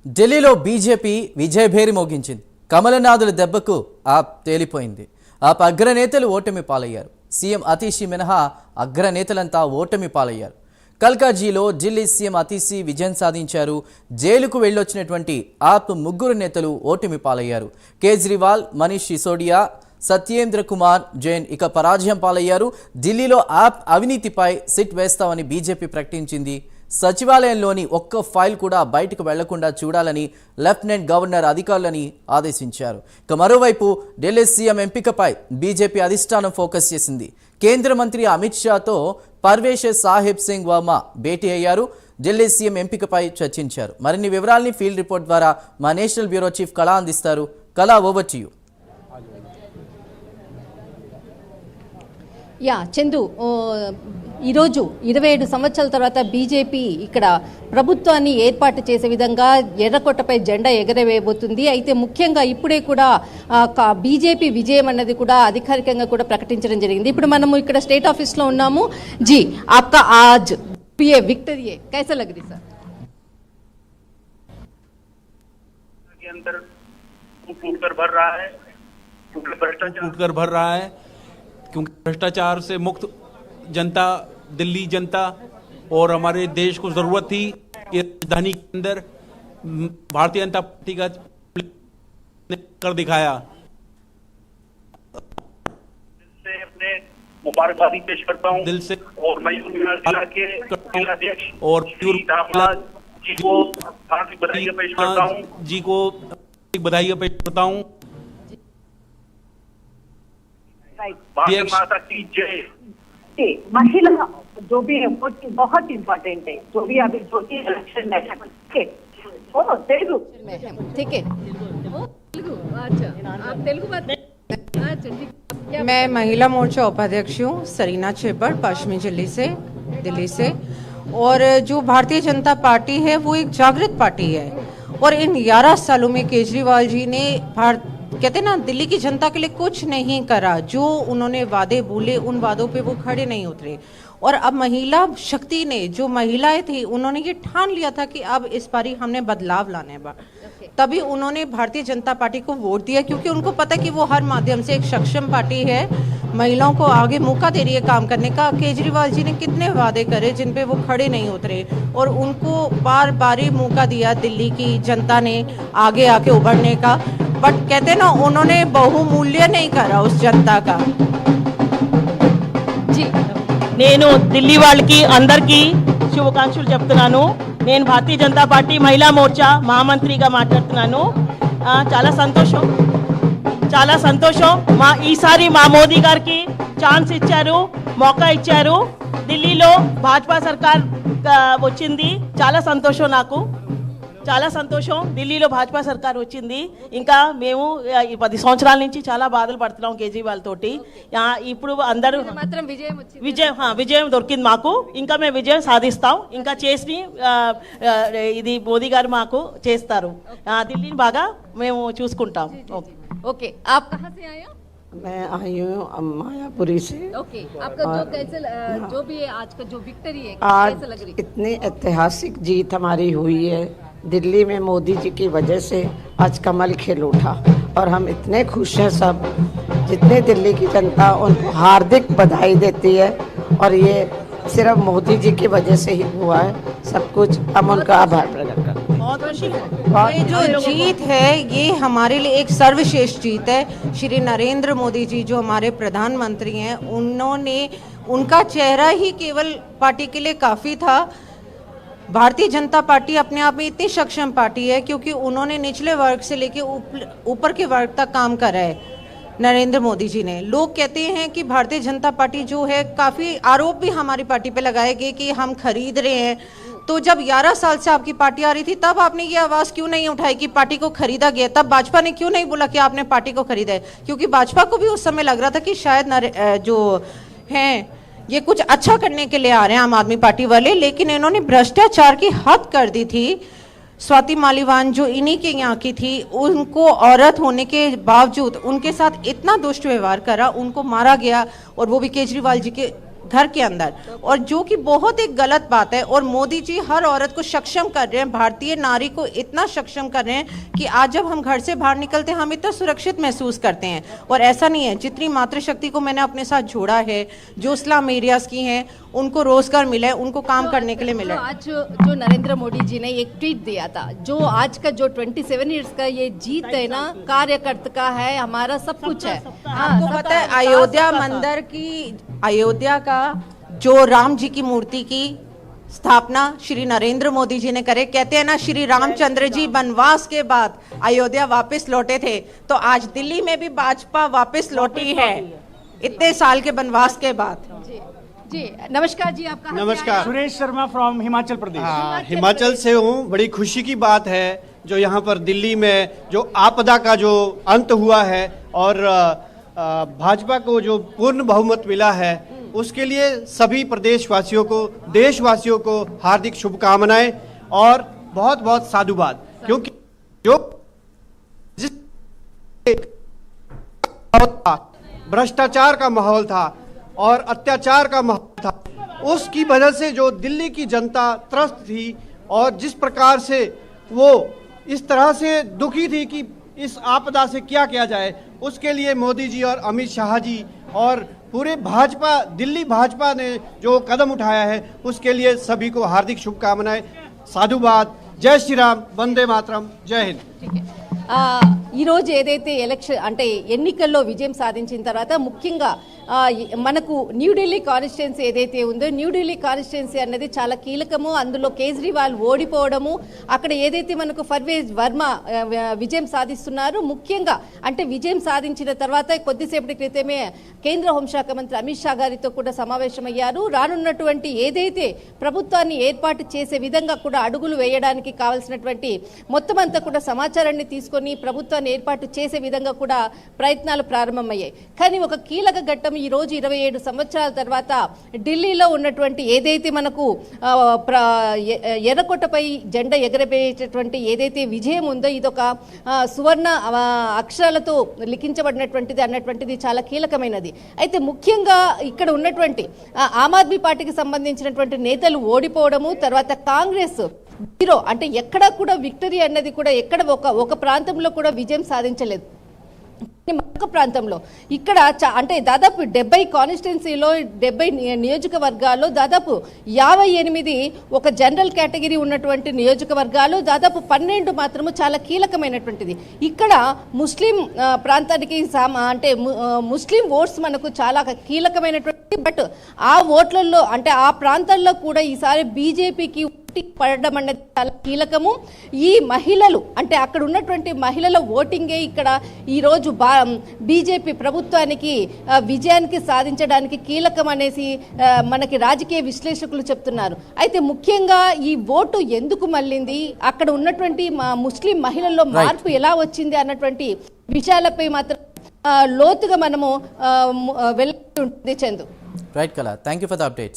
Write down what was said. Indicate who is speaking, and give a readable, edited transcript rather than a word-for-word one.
Speaker 1: ఢిల్లీలో బీజేపీ విజయభేరి మోగించింది. కమలనాథుల దెబ్బకు ఆప్ తేలిపోయింది. ఆప్ అగ్రనేతలు ఓటమి పాలయ్యారు. సీఎం అతీషి మినహా అగ్రనేతలంతా ఓటమి పాలయ్యారు. కల్కాజీలో ఢిల్లీ సీఎం అతీషి విజయం సాధించారు. జైలుకు వెళ్ళొచ్చినటువంటి ఆప్ ముగ్గురు నేతలు ఓటమి పాలయ్యారు. కేజ్రీవాల్, మనీష్ సిసోడియా, సత్యేంద్ర కుమార్ జైన్ ఇక పరాజయం పాలయ్యారు. ఢిల్లీలో ఆప్ అవినీతిపై సిట్ వేస్తామని బీజేపీ ప్రకటించింది. సచివాలయంలోని ఒక్క ఫైల్ కూడా బయటకు వెళ్లకుండా చూడాలని లెఫ్టినెంట్ గవర్నర్ అధికారులని ఆదేశించారు. ఇక మరోవైపు ఢిల్లీ సీఎం ఎంపికపై బీజేపీ అధిష్టానం ఫోకస్ చేసింది. కేంద్ర మంత్రి అమిత్ షాతో పర్వేష్ సాహిబ్ సింగ్ వర్మ భేటీ అయ్యారు. ఢిల్లీ సీఎం ఎంపికపై చర్చించారు. మరిన్ని వివరాల్ని ఫీల్డ్ రిపోర్ట్ ద్వారా మా నేషనల్ బ్యూరో చీఫ్ కళా అందిస్తారు. కళా, ఓవర్ టు యు.
Speaker 2: చందు, ఈరోజు 27 సంవత్సరాల తర్వాత బీజేపీ ఇక్కడ ప్రభుత్వాన్ని ఏర్పాటు చేసే విధంగా ఎర్రకోటపై జెండా ఎగరవేయబోతుంది. అయితే ముఖ్యంగా ఇప్పుడే కూడా బీజేపీ విజయం అన్నది కూడా అధికారికంగా కూడా ప్రకటించడం జరిగింది. ఇప్పుడు మనము ఇక్కడ స్టేట్ ఆఫీస్లో ఉన్నాము. జీ ఆప్కా ఆజ్ పిఏ విక్టరీ कैसा लग रही सर?
Speaker 3: टूटकर भर रहा है क्योंकि भ्रष्टाचार से मुक्त जनता, दिल्ली जनता और हमारे देश को जरूरत थी कि राजधानी के अंदर भारतीय जनता पार्टी का कर दिखाया। दिल से अपने मुबारकबादी पेश करता हूं दिल से, और मयूर जिला के जिलाध्यक्ष और जी को हार्दिक बधाई पेश करता हूं जी को बधाई पेश करता हूं। भारत माता की जय।
Speaker 4: महिला जो भी है वो बहुत इम्पोर्टेंट है, जो भी अभी जो भी इलेक्शन में है, तेलुगु
Speaker 2: ठीक है। अच्छा, आप तेलुगु बात।
Speaker 5: मैं महिला मोर्चा उपाध्यक्ष हूँ सरीना छेबर, पश्चिमी दिल्ली से। और जो भारतीय जनता पार्टी है वो एक जागृत पार्टी है और इन 11 सालों में केजरीवाल जी ने कहते ना दिल्ली की जनता के लिए कुछ नहीं करा। जो उन्होंने वादे बोले उन वादों पे वो खड़े नहीं उतरे। और अब महिला शक्ति ने, जो महिलाएं थी, उन्होंने ये ठान लिया था कि अब इस बारी हमने बदलाव लाने बा। तभी उन्होंने भारतीय जनता पार्टी को वोट दिया, क्योंकि उनको पता कि वो हर माध्यम से एक सक्षम पार्टी है, महिलाओं को आगे मौका दे रही है काम करने का। केजरीवाल जी ने कितने वादे करे जिन पे वो खड़े नहीं उतरे और उनको बार बार मौका दिया दिल्ली की जनता ने आगे आके उभरने का। बट कहते ना उन्होंने बहुमूल्य नहीं करा उस जनता का।
Speaker 6: जी నేను ఢిల్లీ వాళ్ళకి అందరికీ శుభాకాంక్షలు చెప్తున్నాను. నేను భారతీయ జనతా పార్టీ మహిళా మోర్చా మహామంత్రిగా మాట్లాడుతున్నాను. చాలా సంతోషం ఈసారి మా మోదీ గారికి ఛాన్స్ ఇచ్చారు, మौका ఇచ్చారు. ఢిల్లీలో భాజపా సర్కార్ వచ్చింది. చాలా సంతోషం, నాకు చాలా సంతోషం. ఢిల్లీలో భాజపా సర్కార్ వచ్చింది. ఇంకా మేము 10 సంవత్సరాల నుంచి చాలా బాధలు పడుతున్నాం కేజ్రీవాల్ తోటి. ఇప్పుడు అందరూ
Speaker 2: మాత్రం
Speaker 6: విజయం దొరికింది మాకు. ఇంకా మేము విజయం సాధిస్తాం. ఇంకా చేసి ఇది మోదీ గారు మాకు చేస్తారు. ఢిల్లీని బాగా మేము చూసుకుంటాం.
Speaker 2: ओके, आप कहाँ से आए हो?
Speaker 5: मैं आई हूँ मायापुरी से।
Speaker 2: ओके, आपका जो भी है आज का जो विक्ट्री है
Speaker 5: आज
Speaker 2: कैसा लग रही है?
Speaker 5: इतनी ऐतिहासिक जीत हमारी हुई है दिल्ली में मोदी जी की वजह से। आज कमल खिल उठा और हम इतने खुश हैं सब, जितने दिल्ली की जनता उनको हार्दिक बधाई देती है। और ये सिर्फ मोदी जी की वजह से ही हुआ है सब कुछ। हम उनका आभार प्रकट करते हैं। ये जो जीत है ये हमारे लिए एक सर्वश्रेष्ठ जीत है। श्री नरेंद्र मोदी जी जो हमारे प्रधानमंत्री हैं, उनका चेहरा ही केवल पार्टी के लिए काफ़ी था। भारतीय जनता पार्टी अपने आप में इतनी सक्षम पार्टी है क्योंकि उन्होंने निचले वर्ग से लेके ऊपर के वर्ग तक काम करा है नरेंद्र मोदी जी ने। लोग कहते हैं कि भारतीय जनता पार्टी जो है, काफ़ी आरोप भी हमारी पार्टी पे लगाए गए कि हम खरीद रहे हैं। तो जब 11 साल से आपकी पार्टी आ रही थी तब आपने ये आवाज़ क्यों नहीं उठाई कि पार्टी को खरीदा गया? तब भाजपा ने क्यों नहीं बोला कि आपने पार्टी को खरीदा है? क्योंकि भाजपा को भी उस समय लग रहा था कि शायद जो हैं ये कुछ अच्छा करने के लिए आ रहे हैं आम आदमी पार्टी वाले, लेकिन इन्होंने भ्रष्टाचार की हद कर दी थी। स्वाति मालीवान जो इन्हीं के यहाँ की थी, उनको औरत होने के बावजूद उनके साथ इतना दुष्ट व्यवहार करा, उनको मारा गया और वो भी केजरीवाल जी के
Speaker 7: घर के अंदर, और जो कि बहुत एक गलत बात है। और मोदी जी हर औरत को सक्षम कर रहे हैं, भारतीय नारी को इतना सक्षम कर रहे हैं कि आज जब हम घर से बाहर निकलते हैं हम इतना सुरक्षित महसूस करते हैं। और ऐसा नहीं है, जितनी मातृशक्ति को मैंने अपने साथ जोड़ा है, जो स्लम एरियाज की हैं उनको रोजगार मिला है, उनको काम करने के लिए मिला है।
Speaker 2: आज जो नरेंद्र मोदी जी ने एक ट्वीट दिया था, जो आज का जो 27 ईयर्स का ये जीत है ना, कार्यकर्ता का है, हमारा सब कुछ है।
Speaker 7: आपको पता है अयोध्या मंदिर की, अयोध्या का जो राम जी की मूर्ति की स्थापना श्री नरेंद्र मोदी जी ने करे। कहते हैं ना, श्री रामचंद्र जी वनवास के बाद अयोध्या वापस लौटे थे, तो आज दिल्ली में भी भाजपा वापस लौटी है इतने साल के वनवास के बाद।
Speaker 2: जी नमस्कार जी, आपका
Speaker 8: नमस्कार,
Speaker 9: सुरेश शर्मा फ्रॉम हिमाचल प्रदेश।
Speaker 8: हाँ, हिमाचल से हूँ। बड़ी खुशी की बात है जो यहाँ पर दिल्ली में जो आपदा का जो अंत हुआ है और भाजपा को जो पूर्ण बहुमत मिला है, उसके लिए सभी प्रदेशवासियों को, देशवासियों को हार्दिक शुभकामनाएं और बहुत बहुत साधुवाद। क्योंकि जो जिस भ्रष्टाचार का माहौल था और अत्याचार का माहौल था, उसकी वजह से जो दिल्ली की जनता त्रस्त थी और जिस प्रकार से वो इस तरह से दुखी थी कि इस आपदा से क्या किया जाए, उसके लिए मोदी जी और अमित शाह जी और पूरे भाजपा, दिल्ली भाजपा ने जो कदम उठाया है, उसके लिए सभी को हार्दिक शुभकामनाएं, साधुवाद। जय श्री राम, वंदे मातरम, जय हिंद।
Speaker 2: ఈరోజు ఏదైతే ఎలక్షన్ అంటే ఎన్నికల్లో విజయం సాధించిన తర్వాత ముఖ్యంగా మనకు న్యూఢిల్లీ కాన్స్టిట్యున్సీ ఏదైతే ఉందో, న్యూఢిల్లీ కాన్స్టిట్యున్సీ అన్నది చాలా కీలకము. అందులో కేజ్రీవాల్ ఓడిపోవడము, అక్కడ ఏదైతే మనకు పర్వేజ్ వర్మ విజయం సాధిస్తున్నారు. ముఖ్యంగా అంటే విజయం సాధించిన తర్వాత కొద్దిసేపటి క్రితమే కేంద్ర హోంశాఖ మంత్రి అమిత్ షా గారితో కూడా సమావేశమయ్యారు. రానున్నటువంటి ఏదైతే ప్రభుత్వాన్ని ఏర్పాటు చేసే విధంగా కూడా అడుగులు వేయడానికి కావాల్సినటువంటి మొత్తం అంతా కూడా సమాచారాన్ని తీసుకొని ప్రభుత్వాన్ని ఏర్పాటు చేసే విధంగా కూడా ప్రయత్నాలు ప్రారంభమయ్యాయి. కానీ ఒక కీలక ఘట్టం ఈ రోజు 27 సంవత్సరాల తర్వాత ఢిల్లీలో ఉన్నటువంటి ఏదైతే మనకు ఎర్రకోటపై జెండా ఎగరవేసేటువంటి ఏదైతే విజయం ఉందో, ఇదొక సువర్ణ అక్షరాలతో లిఖించబడినటువంటిది అన్నటువంటిది చాలా కీలకమైనది. అయితే ముఖ్యంగా ఇక్కడ ఉన్నటువంటి ఆమ్ ఆద్మీ పార్టీకి సంబంధించినటువంటి నేతలు ఓడిపోవడము, తర్వాత కాంగ్రెస్ జీరో, అంటే ఎక్కడా కూడా విక్టరీ అన్నది కూడా ఎక్కడ ఒక ప్రాంతంలో కూడా విజయం సాధించలేదు. మరొక ప్రాంతంలో ఇక్కడ అంటే దాదాపు 70 కాన్స్టిట్యున్సీలో 70 నియోజకవర్గాల్లో దాదాపు 58 ఒక జనరల్ కేటగిరీ ఉన్నటువంటి నియోజకవర్గాలు, దాదాపు 12 మాత్రము చాలా కీలకమైనటువంటిది. ఇక్కడ ముస్లిం ప్రాంతానికి అంటే ముస్లిం ఓట్స్ మనకు చాలా కీలకమైనటువంటి, బట్ ఆ ఓట్లలో అంటే ఆ ప్రాంతాల్లో కూడా ఈసారి బీజేపీకి పడడం అనేది చాలా కీలకము. ఈ మహిళలు అంటే అక్కడ ఉన్నటువంటి మహిళల ఓటింగే ఇక్కడ ఈరోజు బీజేపీ ప్రభుత్వానికి విజయానికి సాధించడానికి కీలకం అనేసి మనకి రాజకీయ విశ్లేషకులు చెప్తున్నారు. అయితే ముఖ్యంగా ఈ ఓటు ఎందుకు మళ్ళింది, అక్కడ ఉన్నటువంటి ముస్లిం మహిళల్లో మార్పు ఎలా వచ్చింది అన్నటువంటి విషయాలపై మాత్రం లోతుగా మనము వెళ్ళి ఉంటుంది. చందు,
Speaker 1: రైట్ కళ, thank you for the updates.